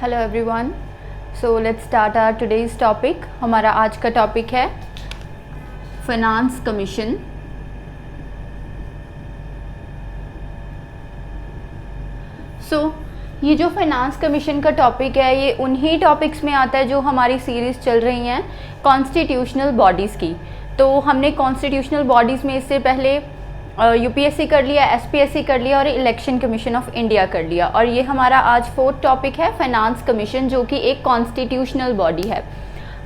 Hello everyone, so let's start our today's topic. हमारा आज का टॉपिक है फाइनेंस कमीशन। ये जो फाइनेंस कमीशन का टॉपिक है ये उन्हीं टॉपिक्स में आता है जो हमारी सीरीज़ चल रही हैं कॉन्स्टिट्यूशनल बॉडीज़ की। तो हमने कॉन्स्टिट्यूशनल बॉडीज़ में इससे पहले यूपीएससी कर लिया, एसपीएससी कर लिया और इलेक्शन कमीशन ऑफ इंडिया कर लिया, और ये हमारा आज फोर्थ टॉपिक है फाइनेंस कमीशन, जो कि एक कॉन्स्टिट्यूशनल बॉडी है।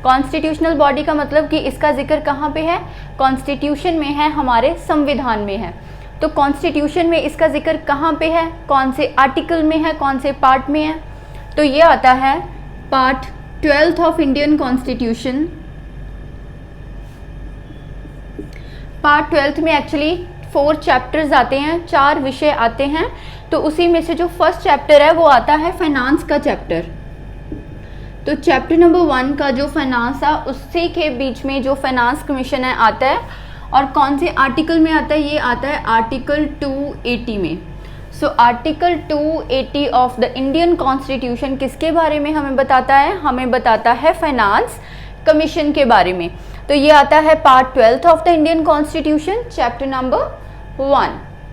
कॉन्स्टिट्यूशनल बॉडी का मतलब कि इसका जिक्र कहाँ पे है? कॉन्स्टिट्यूशन में है, हमारे संविधान में है। तो कॉन्स्टिट्यूशन में इसका जिक्र कहाँ पे है, कौन से आर्टिकल में है, कौन से पार्ट में है? तो ये आता है part 12 of Indian constitution. Part 12 में एक्चुअली 4 चैप्टर्स आते हैं, 4 विषय आते हैं। तो उसी में से जो फर्स्ट चैप्टर है वो आता है फाइनेंस का चैप्टर। तो चैप्टर नंबर 1 का जो फाइनेंस है उसी के बीच में जो फाइनेंस कमीशन है आता है, और कौन से आर्टिकल में आता है? ये आता है आर्टिकल 280 में। So article 280 of the Indian constitution किसके बारे में हमें बताता है? हमें बताता है फाइनेंस कमीशन के बारे में। तो ये आता है part 12 of the Indian constitution, chapter number 1।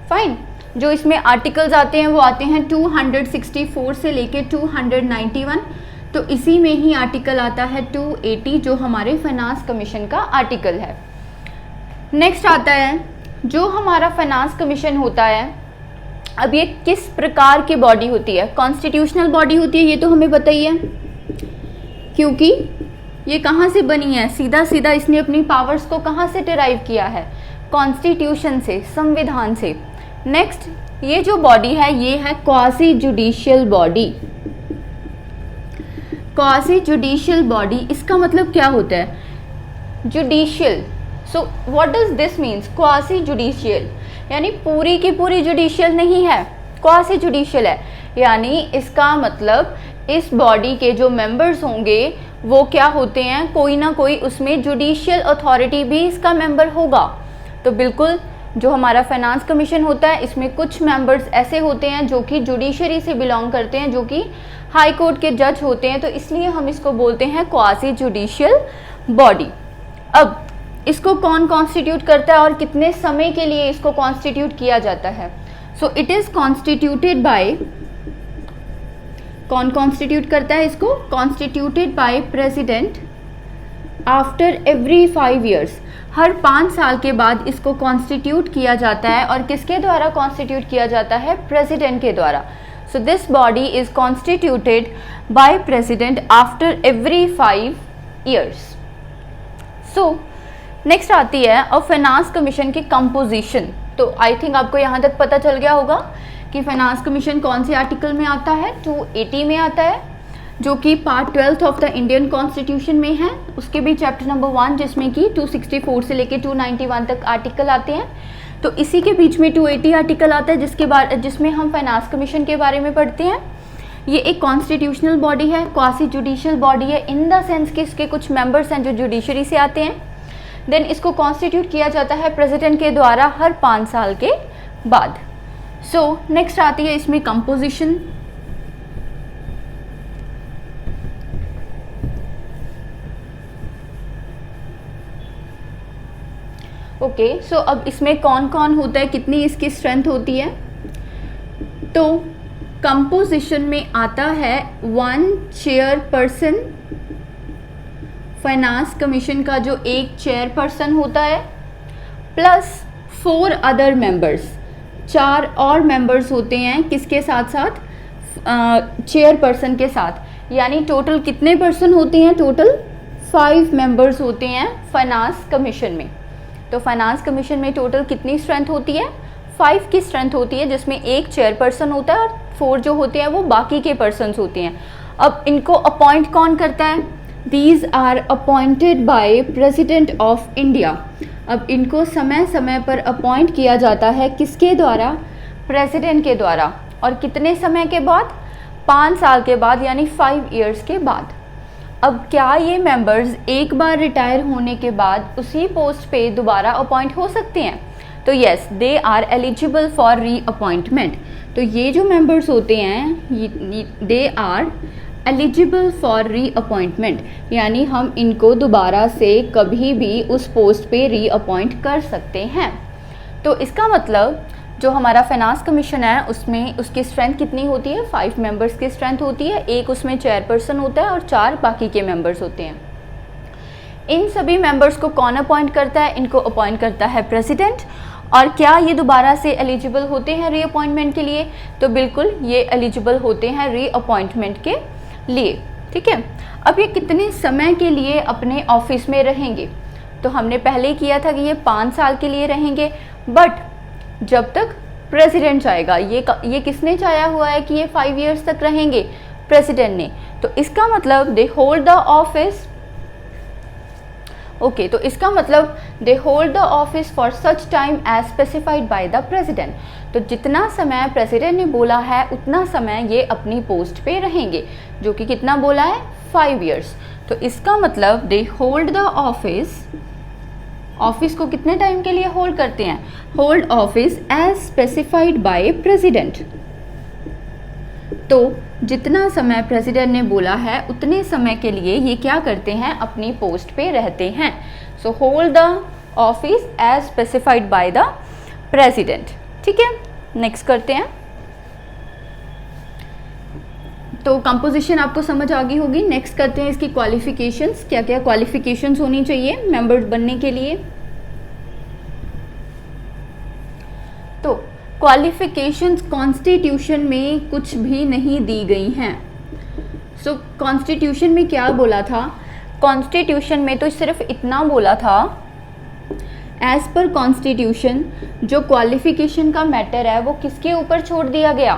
Fine. जो इसमें आर्टिकल्स आते हैं वो आते हैं 264 से लेके 291। तो इसी में ही आर्टिकल आता है 280 जो हमारे फाइनेंस कमीशन का आर्टिकल है। नेक्स्ट आता है जो हमारा फाइनेंस कमीशन होता है। अब ये किस प्रकार की बॉडी होती है? कॉन्स्टिट्यूशनल बॉडी होती है, ये तो हमें पता ही है, क्योंकि ये कहाँ से बनी है? सीधा सीधा इसने अपनी पावर्स को कहाँ से डिराइव किया है? कॉन्स्टिट्यूशन से, संविधान से। नेक्स्ट, ये जो बॉडी है ये है quasi judicial body. Quasi judicial body, इसका मतलब क्या होता है? Judicial. So what does this means? Quasi judicial यानी पूरी की पूरी जुडिशियल नहीं है, क्वासी जुडिशियल है। यानी इसका मतलब इस बॉडी के जो मेंबर्स होंगे वो क्या होते हैं? कोई ना कोई उसमें जुडिशियल अथॉरिटी भी इसका मेंबर होगा। तो बिल्कुल जो हमारा फाइनेंस कमीशन होता है इसमें कुछ मेंबर्स ऐसे होते हैं जो कि जुडिशरी से बिलोंग करते हैं, जो कि हाई कोर्ट के जज होते हैं। तो इसलिए हम इसको बोलते हैं क्वासी जुडिशियल बॉडी। अब इसको कौन कॉन्स्टिट्यूट करता है और कितने समय के लिए इसको कॉन्स्टिट्यूट किया जाता है? So it is constituted by, कौन कॉन्स्टिट्यूट करता है इसको? Constituted by president after every 5 years. हर 5 साल के बाद इसको कॉन्स्टिट्यूट किया जाता है। और किसके द्वारा कॉन्स्टिट्यूट किया जाता है? प्रेसिडेंट के द्वारा। So this body is constituted by president after every 5 years. So next आती है और फाइनेंस कमीशन की कंपोजिशन। तो आई थिंक आपको यहाँ तक पता चल गया होगा कि फाइनेंस कमीशन कौन से आर्टिकल में आता है? 280 में आता है, जो कि part 12 of the Indian constitution में है। उसके भी चैप्टर नंबर 1 जिसमें कि 264 से लेके 291 तक आर्टिकल आते हैं। तो इसी के बीच में 280 आर्टिकल आता है जिसमें हम फाइनेंस कमीशन के बारे में पढ़ते हैं। ये एक कॉन्स्टिट्यूशनल बॉडी है, क्वासी जुडिशियल बॉडी है, इन द सेंस कि इसके कुछ मेंबर्स हैं जो जुडिशरी से आते हैं। देन इसको कॉन्स्टिट्यूट किया जाता है प्रेसिडेंट के द्वारा हर 5 साल के बाद। सो नेक्स्ट आती है इसमें कंपोजिशन। ओके, सो अब इसमें कौन कौन होता है, कितनी इसकी स्ट्रेंथ होती है? तो कंपोजिशन में आता है 1 चेयरपर्सन, फाइनेंस कमीशन का जो एक चेयरपर्सन होता है, प्लस 4 अदर मेंबर्स, 4 और मेंबर्स होते हैं। किसके साथ साथ? चेयरपर्सन के साथ। यानी टोटल कितने पर्सन होते हैं? टोटल 5 मेंबर्स होते हैं फाइनेंस कमीशन में। तो फाइनेंस कमीशन में टोटल कितनी स्ट्रेंथ होती है? 5 की स्ट्रेंथ होती है, जिसमें एक चेयरपर्सन होता है और 4 जो होते हैं वो बाकी के पर्सन्स होते हैं। अब इनको अपॉइंट कौन करता है? These are appointed by President of India। अब इनको समय समय पर अपॉइंट किया जाता है, किसके द्वारा? प्रेसिडेंट के द्वारा। और कितने समय के बाद? 5 साल के बाद, यानी 5 ईयर्स के बाद। अब क्या ये मेंबर्स एक बार रिटायर होने के बाद उसी पोस्ट पे दोबारा अपॉइंट हो सकते हैं? तो yes, they are eligible for reappointment. तो ये जो मेंबर्स होते हैं they are eligible for reappointment, यानी हम इनको दोबारा से कभी भी उस पोस्ट पे रीअपॉइंट कर सकते हैं। तो इसका मतलब जो हमारा फाइनेंस कमीशन है उसमें उसकी स्ट्रेंथ कितनी होती है, 5 मेंबर्स की स्ट्रेंथ होती है, एक उसमें चेयरपर्सन होता है और 4 बाकी के मेंबर्स होते हैं। इन सभी मेंबर्स को कौन अपॉइंट करता है, इनको अपॉइंट करता है प्रेसिडेंट। और क्या ये दोबारा से एलिजिबल होते हैं रीअपॉइंटमेंट के लिए, तो बिल्कुल ये एलिजिबल होते हैं रीअपॉइंटमेंट के लिए। ठीक है, अब ये कितने समय के लिए अपने ऑफिस में रहेंगे, तो हमने पहले किया था कि ये 5 साल के लिए रहेंगे, बट जब तक प्रेसिडेंट चाहेगा। ये किसने चाहा हुआ है कि ये 5 इयर्स तक रहेंगे, प्रेसिडेंट ने। तो इसका मतलब they hold the office, okay, तो इसका मतलब they hold the office for such time as specified by the president. तो जितना समय प्रेसिडेंट ने बोला है उतना समय ये अपनी पोस्ट पे रहेंगे, जो कि कितना बोला है, 5 इयर्स। तो इसका मतलब दे होल्ड द ऑफिस को कितने टाइम के लिए होल्ड करते हैं, hold office as specified by president. तो जितना समय प्रेसिडेंट ने बोला है उतने समय के लिए ये क्या करते हैं, अपनी पोस्ट पे रहते हैं। So hold the office as specified by the president. ठीक है, नेक्स्ट करते हैं। तो कंपोजिशन आपको समझ आ गई होगी। नेक्स्ट करते हैं इसकी क्वालिफिकेशंस, क्या क्या क्वालिफिकेशंस होनी चाहिए मेंबर बनने के लिए। तो क्वालिफिकेशंस कॉन्स्टिट्यूशन में कुछ भी नहीं दी गई हैं। सो कॉन्स्टिट्यूशन में क्या बोला था, कॉन्स्टिट्यूशन में तो सिर्फ इतना बोला था, एज पर कॉन्स्टिट्यूशन जो क्वालिफिकेशन का मैटर है वो किसके ऊपर छोड़ दिया गया,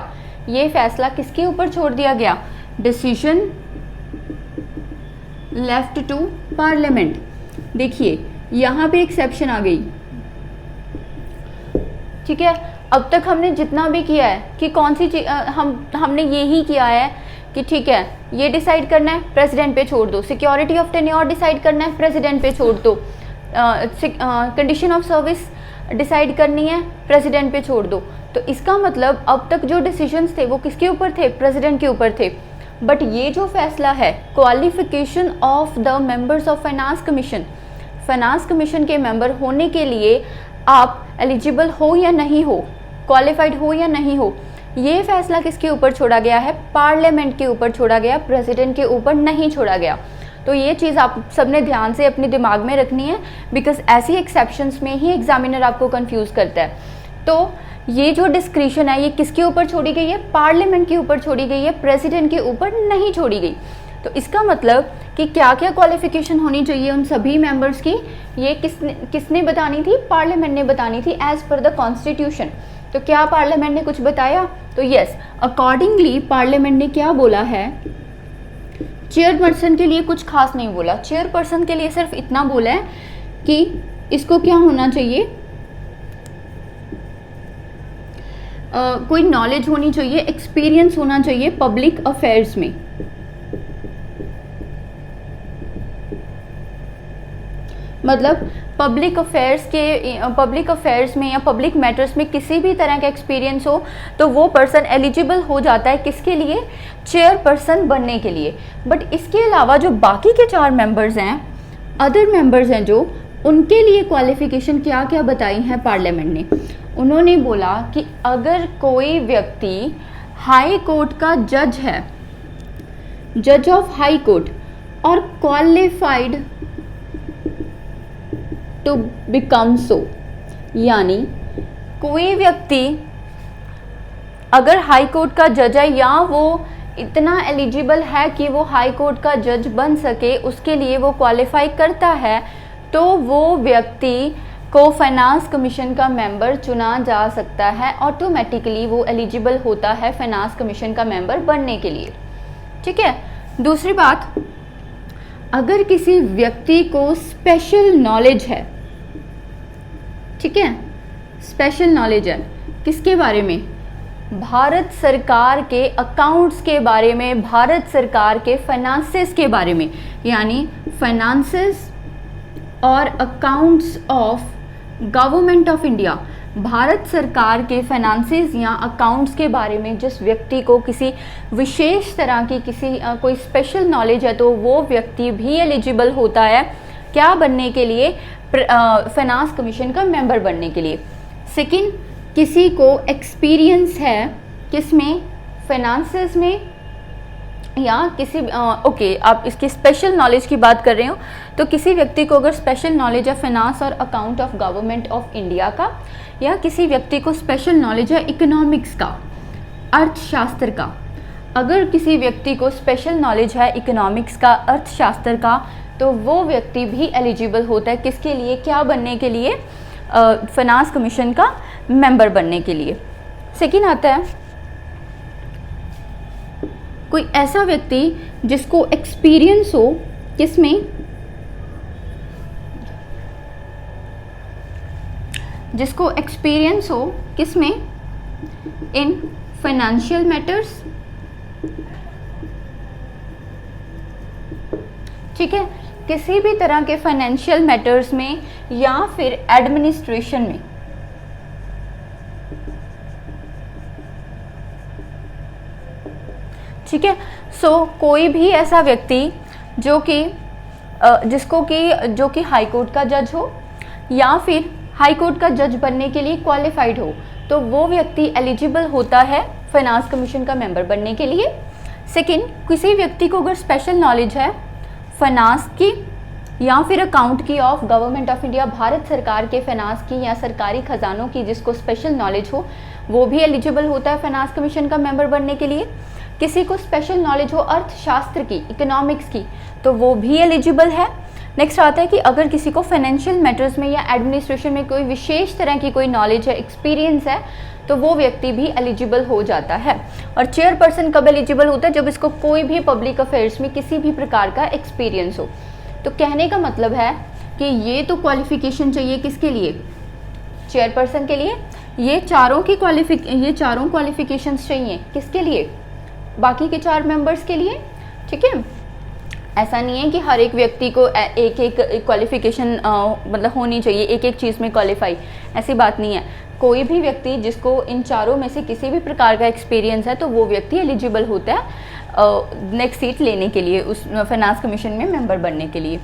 ये फैसला किसके ऊपर छोड़ दिया गया, डिसीजन लेफ्ट टू पार्लियामेंट। देखिए यहाँ पे एक्सेप्शन आ गई। ठीक है, अब तक हमने जितना भी किया है कि कौन सी चीज हमने यही किया है कि ठीक है ये डिसाइड करना है, प्रेसिडेंट पे छोड़ दो, सिक्योरिटी ऑफ टेन्योर डिसाइड करना है, प्रेसिडेंट पे छोड़ दो, कंडीशन ऑफ सर्विस डिसाइड करनी है, प्रेसिडेंट पे छोड़ दो। तो इसका मतलब अब तक जो डिसीजंस थे वो किसके ऊपर थे, प्रेसिडेंट के ऊपर थे। बट ये जो फैसला है qualification of the members of finance commission के मेंबर होने के लिए आप एलिजिबल हो या नहीं हो, क्वालिफाइड हो या नहीं हो, ये फैसला किसके ऊपर छोड़ा गया है, पार्लियामेंट के ऊपर छोड़ा गया, प्रेसिडेंट के ऊपर नहीं छोड़ा गया। तो ये चीज़ आप सबने ध्यान से अपने दिमाग में रखनी है, बिकॉज ऐसी एक्सेप्शंस में ही एग्जामिनर आपको कंफ्यूज करता है। तो ये जो डिस्क्रिशन है ये किसके ऊपर छोड़ी गई है, पार्लियामेंट के ऊपर छोड़ी गई है, प्रेसिडेंट के ऊपर नहीं छोड़ी गई। तो इसका मतलब कि क्या क्या क्वालिफिकेशन होनी चाहिए उन सभी मेंबर्स की, ये किसने बतानी थी, पार्लियामेंट ने बतानी थी एज पर द कॉन्स्टिट्यूशन। तो क्या पार्लियामेंट ने कुछ बताया, तो यस, अकॉर्डिंगली पार्लियामेंट ने क्या बोला है, चेयरपर्सन के लिए कुछ खास नहीं बोला, चेयरपर्सन के लिए सिर्फ इतना बोला है कि इसको क्या होना चाहिए, कोई नॉलेज होनी चाहिए, एक्सपीरियंस होना चाहिए पब्लिक अफेयर्स में। मतलब पब्लिक अफेयर्स में या पब्लिक मैटर्स में किसी भी तरह का एक्सपीरियंस हो तो वो पर्सन एलिजिबल हो जाता है, किसके लिए, चेयरपर्सन बनने के लिए। बट इसके अलावा जो बाकी के 4 मेंबर्स हैं, अदर मेंबर्स हैं जो, उनके लिए क्वालिफिकेशन क्या क्या बताई हैं पार्लियामेंट ने। उन्होंने बोला कि अगर कोई व्यक्ति हाई कोर्ट का जज है, जज ऑफ हाई कोर्ट, और क्वालिफाइड टू बिकम सो, यानी कोई व्यक्ति अगर हाई कोर्ट का जज है या वो इतना एलिजिबल है कि वो हाई कोर्ट का जज बन सके, उसके लिए वो क्वालिफाई करता है, तो वो व्यक्ति को फाइनेंस कमीशन का मेंबर चुना जा सकता है, ऑटोमेटिकली वो एलिजिबल होता है फाइनेंस कमीशन का मेंबर बनने के लिए। ठीक है, दूसरी बात, अगर किसी व्यक्ति को स्पेशल नॉलेज है, ठीक है, स्पेशल नॉलेज है किसके बारे में, भारत सरकार के अकाउंट्स के बारे में, भारत सरकार के फाइनेंसेस के बारे में, यानी फाइनेंसेस और accounts of government of India, Bharat सरकार के फाइनेंसेस या अकाउंट्स के बारे में जिस व्यक्ति को किसी विशेष तरह की कोई स्पेशल नॉलेज है, तो वो व्यक्ति भी एलिजिबल होता है क्या बनने के लिए, फाइनेंस कमीशन का मेंबर बनने के लिए। सेकंड, किसी को एक्सपीरियंस है किसमें, फाइनेंसेस में या किसी आप इसकी स्पेशल नॉलेज की बात कर रहे हो, तो किसी व्यक्ति को अगर स्पेशल नॉलेज है फाइनेंस और account of government of India का, या किसी व्यक्ति को स्पेशल नॉलेज है इकोनॉमिक्स का, अर्थशास्त्र का, अगर किसी व्यक्ति को स्पेशल नॉलेज है इकोनॉमिक्स का, अर्थशास्त्र का, तो वो व्यक्ति भी एलिजिबल होता है किसके लिए, क्या बनने के लिए, फाइनेंस कमीशन का मेंबर बनने के लिए। सेकेंड आता है कोई ऐसा व्यक्ति जिसको एक्सपीरियंस हो किसमें, जिसको एक्सपीरियंस हो किसमें, इन फाइनेंशियल मैटर्स, ठीक है, किसी भी तरह के फाइनेंशियल मैटर्स में या फिर एडमिनिस्ट्रेशन में। ठीक है, कोई भी ऐसा व्यक्ति जो कि हाई कोर्ट का जज हो या फिर हाई कोर्ट का जज बनने के लिए क्वालिफाइड हो, तो वो व्यक्ति एलिजिबल होता है फाइनेंस कमीशन का मेंबर बनने के लिए। सेकंड, किसी व्यक्ति को अगर स्पेशल नॉलेज है फाइनेंस की या फिर अकाउंट की of government of India, Bharat सरकार के फाइनेंस की या सरकारी खजानों की जिसको स्पेशल नॉलेज हो, वो भी एलिजिबल होता है फाइनेंस कमीशन का मेंबर बनने के लिए। किसी को स्पेशल नॉलेज हो अर्थशास्त्र की, इकोनॉमिक्स की, तो वो भी एलिजिबल है। नेक्स्ट आता है कि अगर किसी को फाइनेंशियल मैटर्स में या एडमिनिस्ट्रेशन में कोई विशेष तरह की कोई नॉलेज है, एक्सपीरियंस है, तो वो व्यक्ति भी एलिजिबल हो जाता है। और चेयरपर्सन कब एलिजिबल होता है, जब इसको कोई भी पब्लिक अफेयर्स में किसी भी प्रकार का एक्सपीरियंस हो। तो कहने का मतलब है कि ये तो क्वालिफिकेशन चाहिए किसके लिए, चेयरपर्सन के लिए, ये चारों क्वालिफिकेशंस चाहिए किसके लिए, बाकी के 4 मेंबर्स के लिए। ठीक है, ऐसा नहीं है कि हर एक व्यक्ति को एक एक क्वालिफिकेशन मतलब होनी चाहिए, एक एक चीज़ में क्वालिफाई, ऐसी बात नहीं है। कोई भी व्यक्ति जिसको इन चारों में से किसी भी प्रकार का एक्सपीरियंस है, तो वो व्यक्ति एलिजिबल होता है नेक्स्ट सीट लेने के लिए, उस फाइनेंस कमीशन में मेंबर बनने के लिए।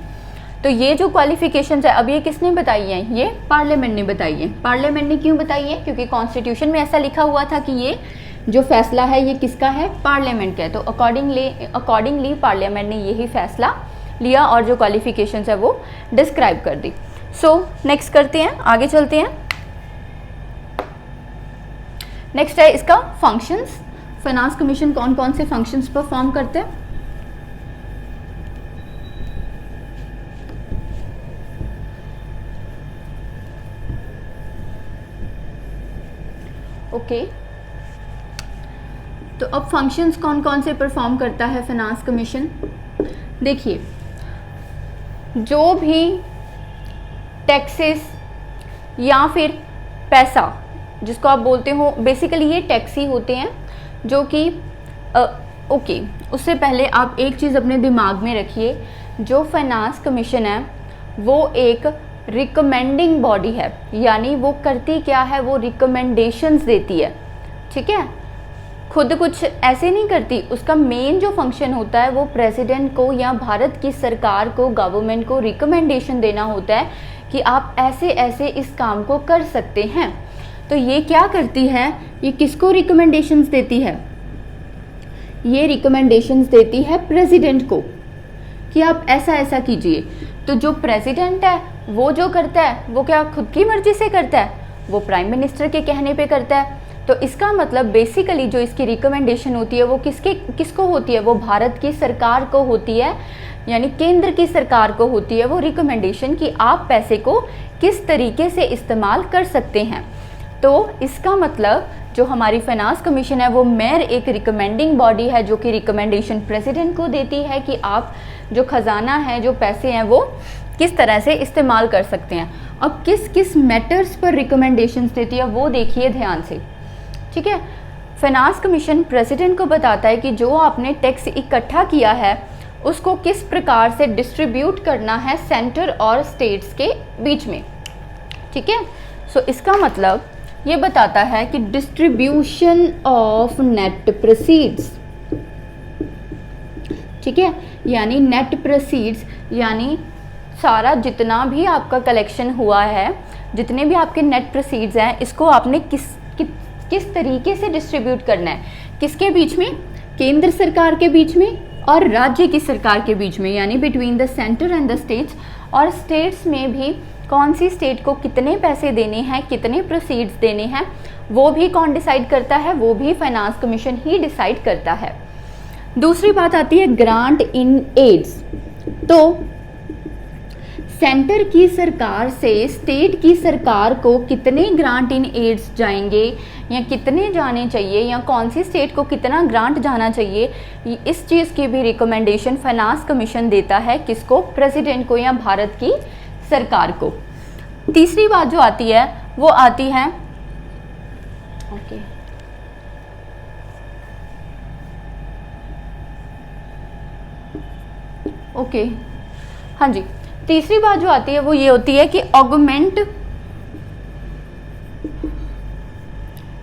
तो ये जो क्वालिफिकेशंस है, अब ये किसने बताई है, ये पार्लियामेंट ने बताई है। पार्लियामेंट ने क्यों बताई है, क्योंकि कॉन्स्टिट्यूशन में ऐसा लिखा हुआ था कि ये जो फैसला है ये किसका है, पार्लियामेंट का है। तो अकॉर्डिंगली पार्लियामेंट ने यही फैसला लिया और जो क्वालिफिकेशंस है वो डिस्क्राइब कर दी। नेक्स्ट करते हैं, आगे चलते हैं। नेक्स्ट है इसका फंक्शंस। फाइनेंस कमीशन कौन कौन से फंक्शंस परफॉर्म करते हैं। ओके, तो अब फंक्शंस कौन कौन से परफॉर्म करता है फाइनेंस कमीशन। देखिए, जो भी टैक्सेस या फिर पैसा जिसको आप बोलते हो, बेसिकली ये टैक्स ही होते हैं जो कि ओके, उससे पहले आप एक चीज़ अपने दिमाग में रखिए, जो फाइनेंस कमीशन है वो एक रिकमेंडिंग बॉडी है, यानी वो करती क्या है, वो रिकमेंडेशंस देती है। ठीक है, खुद कुछ ऐसे नहीं करती। उसका मेन जो फंक्शन होता है वो प्रेसिडेंट को या भारत की सरकार को, गवर्नमेंट को रिकमेंडेशन देना होता है कि आप ऐसे ऐसे इस काम को कर सकते हैं। तो ये क्या करती है, ये किसको रिकमेंडेशंस देती है, ये रिकमेंडेशंस देती है प्रेसिडेंट को कि आप ऐसा ऐसा कीजिए। तो जो प्रेसिडेंट है वो जो करता है वो क्या खुद की मर्जी से करता है, वो प्राइम मिनिस्टर के कहने पे करता है। तो इसका मतलब बेसिकली जो इसकी रिकमेंडेशन होती है वो किसको होती है, वो भारत की सरकार को होती है, यानी केंद्र की सरकार को होती है वो रिकमेंडेशन कि आप पैसे को किस तरीके से इस्तेमाल कर सकते हैं। तो इसका मतलब जो हमारी फाइनेंस कमीशन है वो मेयर एक रिकमेंडिंग बॉडी है जो कि रिकमेंडेशन प्रेसिडेंट को देती है कि आप जो खजाना है, जो पैसे हैं, वो किस तरह से इस्तेमाल कर सकते हैं। अब किस किस मैटर्स पर रिकमेंडेशंस देती है वो देखिए ध्यान से। ठीक है, फाइनेंस कमीशन प्रेसिडेंट को बताता है कि जो आपने टैक्स इकट्ठा किया है उसको किस प्रकार से डिस्ट्रीब्यूट करना है सेंटर और स्टेट्स के बीच में। ठीक है, इसका मतलब ये बताता है कि डिस्ट्रीब्यूशन ऑफ नेट प्रोसीड्स, ठीक है, यानी नेट प्रोसीड्स यानी सारा जितना भी आपका कलेक्शन हुआ है, जितने भी आपके नेट प्रोसीड्स हैं, इसको आपने किस तरीके से डिस्ट्रीब्यूट करना है, किसके बीच में, केंद्र सरकार के बीच में और राज्य की सरकार के बीच में, यानी between the centre and the states. और स्टेट्स में भी कौन सी स्टेट को कितने पैसे देने हैं, कितने प्रोसीड्स देने हैं, वो भी कौन डिसाइड करता है, वो भी फाइनेंस कमीशन ही डिसाइड करता है। दूसरी बात आती है ग्रांट इन एड्स। तो सेंटर की सरकार से स्टेट की सरकार को कितने ग्रांट इन एड्स जाएंगे या कितने जाने चाहिए, या कौन सी स्टेट को कितना ग्रांट जाना चाहिए, इस चीज़ की भी रिकमेंडेशन फाइनेंस कमीशन देता है। किसको? प्रेसिडेंट को या भारत की सरकार को। तीसरी बात जो आती है वो आती है ओके हाँ जी, तीसरी बात जो आती है वो ये होती है कि augment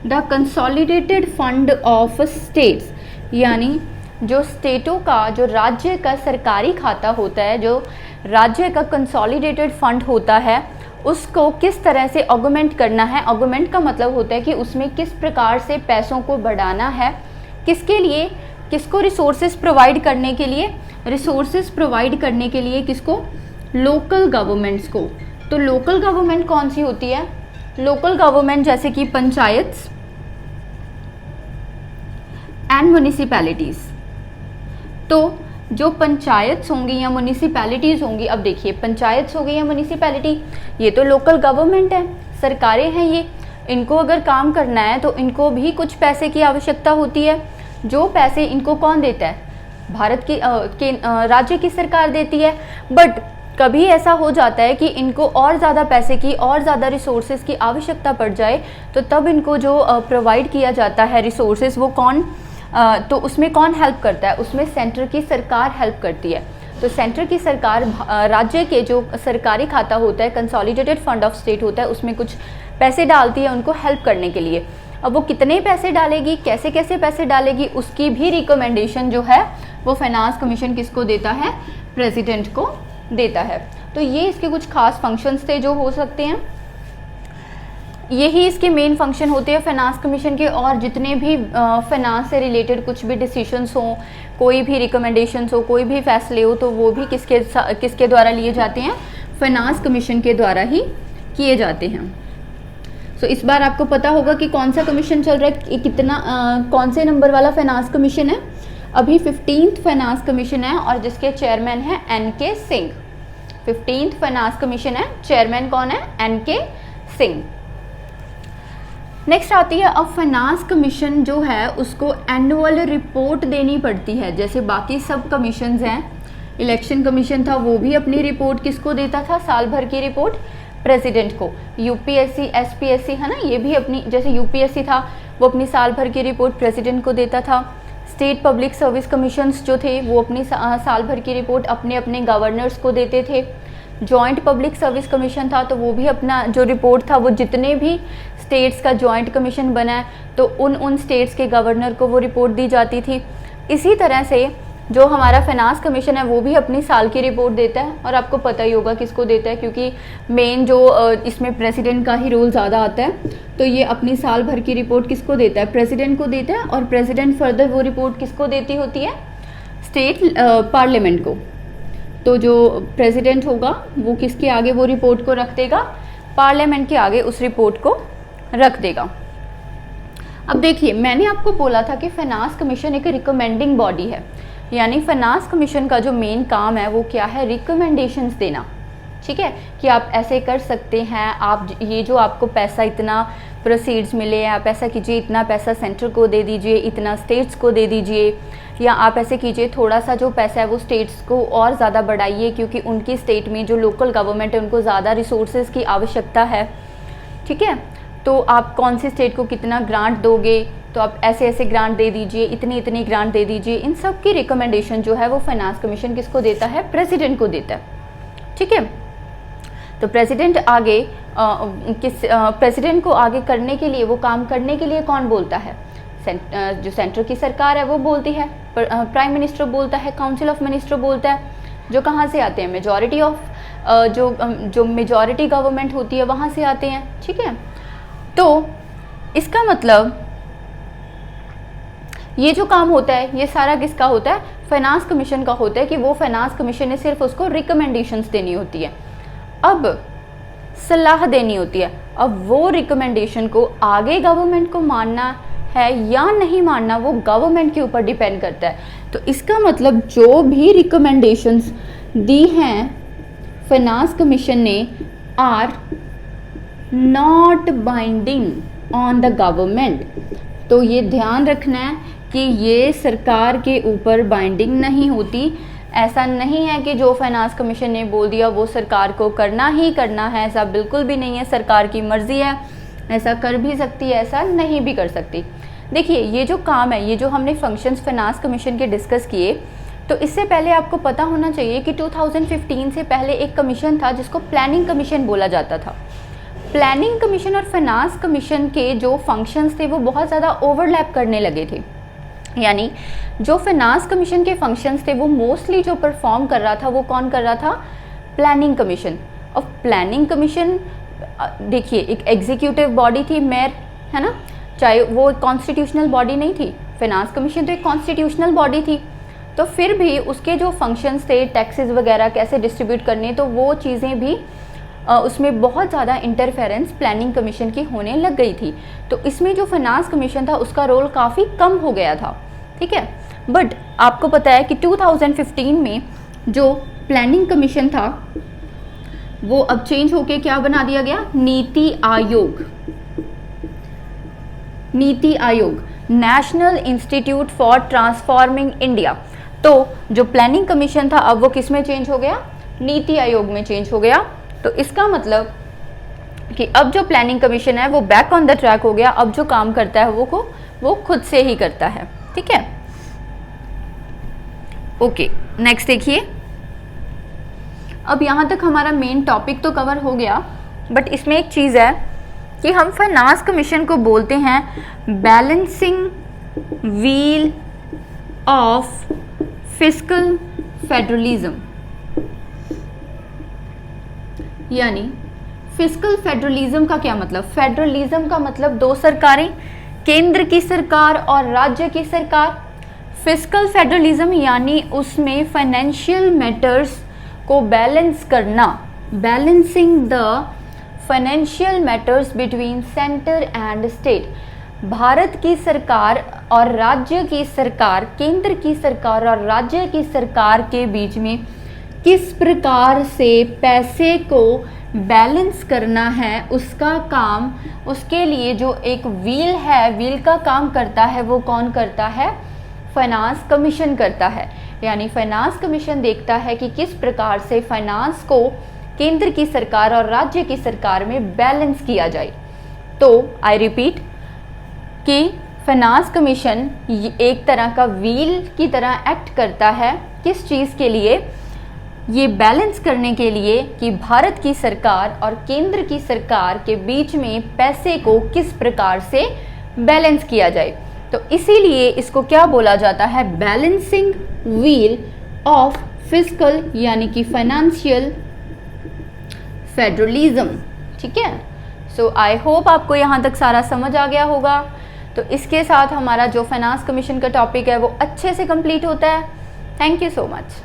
the consolidated fund of states, यानी जो स्टेटों का, जो राज्य का सरकारी खाता होता है, जो राज्य का कंसोलिडेटेड फंड होता है, उसको किस तरह से ऑगमेंट करना है। ऑगमेंट का मतलब होता है कि उसमें किस प्रकार से पैसों को बढ़ाना है, किसके लिए, किसको रिसोर्सेज प्रोवाइड करने के लिए, रिसोर्सेज प्रोवाइड करने के लिए किसको, लोकल गवर्नमेंट्स को। तो लोकल गवर्नमेंट कौन सी होती है? लोकल गवर्नमेंट जैसे कि पंचायत एंड म्युनिसिपैलिटीज। तो जो पंचायत होंगी या म्युनिसिपैलिटीज होंगी, अब देखिए पंचायत हो गई या म्युनिसिपैलिटी, ये तो लोकल गवर्नमेंट है, सरकारें हैं ये, इनको अगर काम करना है तो इनको भी कुछ पैसे की आवश्यकता होती है। जो पैसे इनको कौन देता है? भारत की राज्य की सरकार देती है। बट कभी ऐसा हो जाता है कि इनको और ज़्यादा पैसे की, और ज़्यादा रिसोर्सेज की आवश्यकता पड़ जाए, तो तब इनको जो प्रोवाइड किया जाता है रिसोर्सेज, वो कौन, तो उसमें कौन हेल्प करता है? उसमें सेंटर की सरकार हेल्प करती है। तो सेंटर की सरकार राज्य के जो सरकारी खाता होता है, कंसोलिडेटेड फंड ऑफ स्टेट होता है, उसमें कुछ पैसे डालती है उनको हेल्प करने के लिए। अब वो कितने पैसे डालेगी, कैसे कैसे पैसे डालेगी, उसकी भी रिकमेंडेशन जो है वो फाइनेंस कमीशन किसको देता है? प्रेसिडेंट को देता है। तो ये इसके कुछ खास फंक्शंस थे जो हो सकते हैं, यही इसके मेन फंक्शन होते हैं फाइनेंस कमीशन के। और जितने भी फाइनेंस से रिलेटेड कुछ भी डिसीजंस हो, कोई भी रिकमेंडेशंस हो, कोई भी फैसले हो, तो वो भी किसके द्वारा लिए जाते हैं? फाइनेंस कमीशन के द्वारा ही किए जाते हैं। सो इस बार आपको पता होगा कि कौन सा कमीशन चल रहा है, कितना कौन से नंबर वाला फाइनेंस कमीशन है। अभी 15th फाइनेंस कमीशन है और जिसके चेयरमैन है NK Singh. 15th finance commission है, चेयरमैन कौन है? NK सिंह। नेक्स्ट आती है, अब फाइनेंस कमीशन जो है उसको एनुअल रिपोर्ट देनी पड़ती है, जैसे बाकी सब कमीशंस हैं। इलेक्शन कमीशन था, वो भी अपनी रिपोर्ट किसको देता था? साल भर की रिपोर्ट प्रेसिडेंट को। UPSC SPSC है ना, ये भी अपनी, जैसे UPSC था वो अपनी साल भर की रिपोर्ट प्रेसिडेंट को देता था। स्टेट पब्लिक सर्विस कमीशंस जो थे वो अपनी साल भर की रिपोर्ट अपने अपने गवर्नर्स को देते थे। जॉइंट पब्लिक सर्विस कमीशन था तो वो भी अपना जो रिपोर्ट था वो जितने भी स्टेट्स का जॉइंट कमीशन बना है तो उन स्टेट्स के गवर्नर को वो रिपोर्ट दी जाती थी। इसी तरह से जो हमारा फाइनेंस कमीशन है वो भी अपनी साल की रिपोर्ट देता है, और आपको पता ही होगा किसको देता है, क्योंकि मेन जो इसमें प्रेसिडेंट का ही रोल ज़्यादा आता है। तो ये अपनी साल भर की रिपोर्ट किसको देता है? प्रेसिडेंट को देता है। और प्रेसिडेंट फर्दर वो रिपोर्ट किसको देती होती है? स्टेट पार्लियामेंट को। तो जो प्रेसिडेंट होगा वो किसके आगे वो रिपोर्ट को रख देगा? पार्लियामेंट के आगे उस रिपोर्ट को रख देगा। अब देखिए, मैंने आपको बोला था कि फाइनेंस कमीशन एक रिकमेंडिंग बॉडी है, यानी फाइनेंस कमीशन का जो मेन काम है वो क्या है? रिकमेंडेशंस देना। ठीक है, कि आप ऐसे कर सकते हैं, आप ये जो आपको पैसा इतना प्रोसीड्स मिले, आप ऐसा कीजिए, इतना पैसा सेंटर को दे दीजिए, इतना स्टेट्स को दे दीजिए, या आप ऐसे कीजिए थोड़ा सा जो पैसा है वो स्टेट्स को और ज़्यादा बढ़ाइए, क्योंकि उनकी स्टेट में जो लोकल गवर्नमेंट है उनको ज़्यादा रिसोर्सेज की आवश्यकता है। ठीक है, तो आप कौन सी स्टेट को कितना ग्रांट दोगे, तो आप ऐसे ऐसे ग्रांट दे दीजिए, इतनी ग्रांट दे दीजिए। इन सब की रिकमेंडेशन जो है वो फाइनेंस कमीशन किसको देता है? प्रेसिडेंट को देता है। ठीक है, तो प्रेसिडेंट आगे किस प्रेसिडेंट को आगे करने के लिए, वो काम करने के लिए कौन बोलता है? जो सेंटर की सरकार है वो बोलती है, प्राइम मिनिस्टर बोलता है, काउंसिल ऑफ मिनिस्टर बोलता है, जो कहाँ से आते हैं? मेजॉरिटी ऑफ जो मेजॉरिटी गवर्नमेंट होती है वहाँ से आते हैं। ठीक है, तो इसका मतलब ये जो काम होता है ये सारा किसका होता है? फाइनेंस कमीशन का होता है, कि वो फाइनेंस कमीशन ने सिर्फ उसको रिकमेंडेशंस देनी होती है, अब सलाह देनी होती है। अब वो रिकमेंडेशन को आगे गवर्नमेंट को मानना है या नहीं मानना, वो गवर्नमेंट के ऊपर डिपेंड करता है। तो इसका मतलब जो भी रिकमेंडेशंस दी हैं फाइनेंस कमीशन ने are not binding on the government. तो ये ध्यान रखना है कि ये सरकार के ऊपर बाइंडिंग नहीं होती। ऐसा नहीं है कि जो फाइनेंस कमीशन ने बोल दिया वो सरकार को करना ही करना है, ऐसा बिल्कुल भी नहीं है। सरकार की मर्जी है, ऐसा कर भी सकती है, ऐसा नहीं भी कर सकती। देखिए ये जो काम है, ये जो हमने फंक्शंस फाइनेंस कमीशन के डिस्कस किए, तो इससे पहले आपको पता होना चाहिए कि 2015 से पहले एक कमीशन था जिसको प्लानिंग कमीशन बोला जाता था। प्लानिंग कमीशन और फाइनेंस कमीशन के जो फंक्शंस थे वो बहुत ज़्यादा ओवरलैप करने लगे थे। यानी जो फाइनेंस कमीशन के फंक्शंस थे वो मोस्टली जो परफॉर्म कर रहा था वो कौन कर रहा था? Planning commission. और प्लानिंग कमीशन देखिए एक एग्जीक्यूटिव बॉडी थी, मेयर, है ना, चाहे वो कॉन्स्टिट्यूशनल बॉडी नहीं थी। फाइनेंस कमीशन तो एक कॉन्स्टिट्यूशनल बॉडी थी, तो फिर भी उसके जो फंक्शंस थे, टैक्सेस वगैरह कैसे डिस्ट्रीब्यूट करने, तो वो चीज़ें भी उसमें बहुत ज़्यादा इंटरफेरेंस प्लानिंग कमीशन की होने लग गई थी। तो इसमें जो फाइनेंस कमीशन था उसका रोल काफ़ी कम हो गया था। ठीक है, बट आपको पता है कि 2015 में जो प्लानिंग कमीशन था वो अब चेंज होके क्या बना दिया गया? NITI Aayog. NITI Aayog, national institute for transforming India. तो जो प्लानिंग कमीशन था अब वो किस में चेंज हो गया? नीति आयोग में चेंज हो गया। तो इसका मतलब कि अब जो प्लानिंग कमीशन है वो बैक ऑन द ट्रैक हो गया। अब जो काम करता है वो खुद से ही करता है। ठीक है, ओके, नेक्स्ट देखिए। अब यहाँ तक हमारा मेन टॉपिक तो कवर हो गया, बट इसमें एक चीज़ है कि हम फाइनेंस कमीशन को बोलते हैं balancing wheel of fiscal federalism. यानी फिस्कल फेडरलिज्म का क्या मतलब? फेडरलिज्म का मतलब दो सरकारें, केंद्र की सरकार और राज्य की सरकार। फिस्कल फेडरलिज्म यानी उसमें फाइनेंशियल मैटर्स को बैलेंस करना, balancing the financial matters between centre and state. Bharat की सरकार और राज्य की सरकार, केंद्र की सरकार और राज्य की सरकार के बीच में किस प्रकार से पैसे को बैलेंस करना है, उसका काम, उसके लिए जो एक व्हील है, व्हील का काम करता है, वो कौन करता है? फाइनेंस कमीशन करता है। यानी फाइनेंस कमीशन देखता है कि किस प्रकार से फाइनेंस को केंद्र की सरकार और राज्य की सरकार में बैलेंस किया जाए। तो आई रिपीट कि फाइनेंस कमीशन एक तरह का व्हील की तरह एक्ट करता है। किस चीज़ के लिए? ये बैलेंस करने के लिए कि भारत की सरकार और केंद्र की सरकार के बीच में पैसे को किस प्रकार से बैलेंस किया जाए। तो इसीलिए इसको क्या बोला जाता है? बैलेंसिंग व्हील ऑफ फिस्कल, यानी कि फाइनेंशियल फेडरलिज्म। ठीक है, सो आई होप आपको यहाँ तक सारा समझ आ गया होगा। तो इसके साथ हमारा जो फाइनेंस कमीशन का टॉपिक है वो अच्छे से कंप्लीट होता है। Thank you so much.